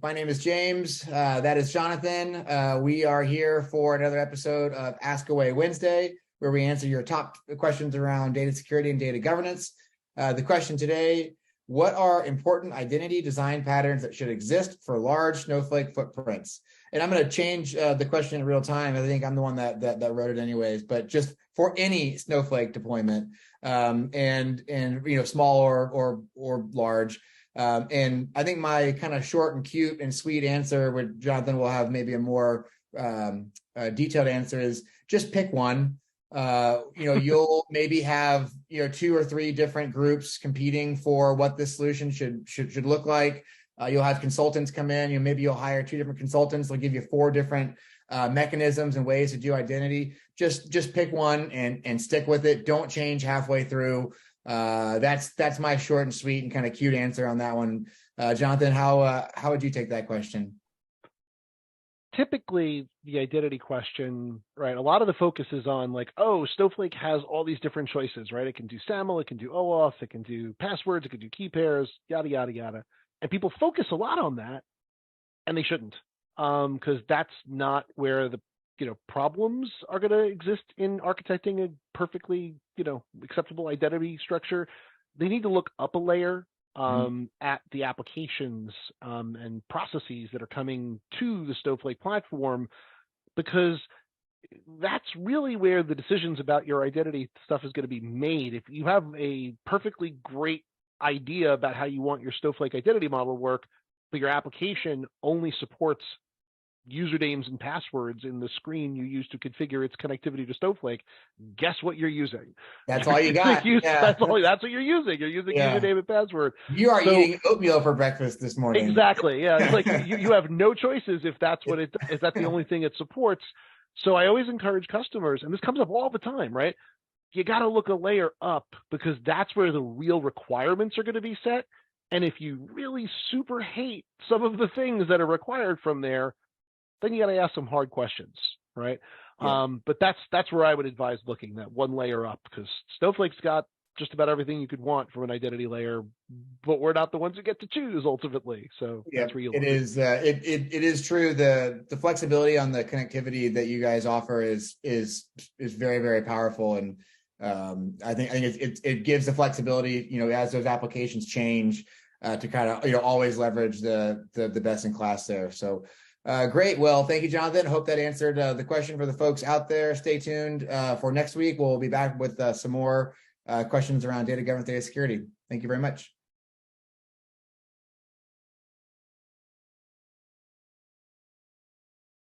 My name is James. That is Jonathan. We are here for another episode of Ask Away Wednesday, where we answer your top questions around data security and data governance. The question today, what are important identity design patterns that should exist for large Snowflake footprints? And I'm going to change the question in real time. I think I'm the one that wrote it anyways, but just for any Snowflake deployment, and small or large. And I think my kind of short and cute and sweet answer, where Jonathan will have maybe a more detailed answer, is just pick one. You'll maybe have 2 or 3 different groups competing for what this solution should look like. You'll have consultants come in. Maybe you'll hire 2 different consultants. They'll give you 4 different mechanisms and ways to do identity. Just pick one and stick with it. Don't change halfway through. That's my short and sweet and kind of cute answer on that one. Jonathan, how would you take that question? Typically, the identity question, right? A lot of the focus is on like, oh, Snowflake has all these different choices, right? It can do SAML, it can do OAuth, it can do passwords, it can do key pairs, yada, yada, yada. And people focus a lot on that, and they shouldn't, because that's not where the problems are going to exist in architecting a perfectly acceptable identity structure. They need to look up a layer at the applications and processes that are coming to the Snowflake platform, because that's really where the decisions about your identity stuff is going to be made. If you have a perfectly great idea about how you want your Snowflake identity model to work, but your application only supports usernames and passwords in the screen you use to configure its connectivity to Snowflake, guess what you're using? That's all you got. That's what you're using. You're using username and password. You are eating oatmeal for breakfast this morning. Exactly. Yeah. It's like you have no choices if that's the only thing it supports. So I always encourage customers, and this comes up all the time, right? You got to look a layer up, because that's where the real requirements are going to be set. And if you really super hate some of the things that are required from there, then you got to ask some hard questions, right? Yeah. But that's where I would advise looking, that one layer up, because Snowflake's got just about everything you could want from an identity layer, but we're not the ones who get to choose ultimately. So that's where you look. It is true. The flexibility on the connectivity that you guys offer is very, very powerful, and I think it gives the flexibility, as those applications change, to kind of always leverage the best in class there. So. Great. Well, thank you, Jonathan. Hope that answered the question for the folks out there. Stay tuned for next week. We'll be back with some more questions around data governance, data security. Thank you very much.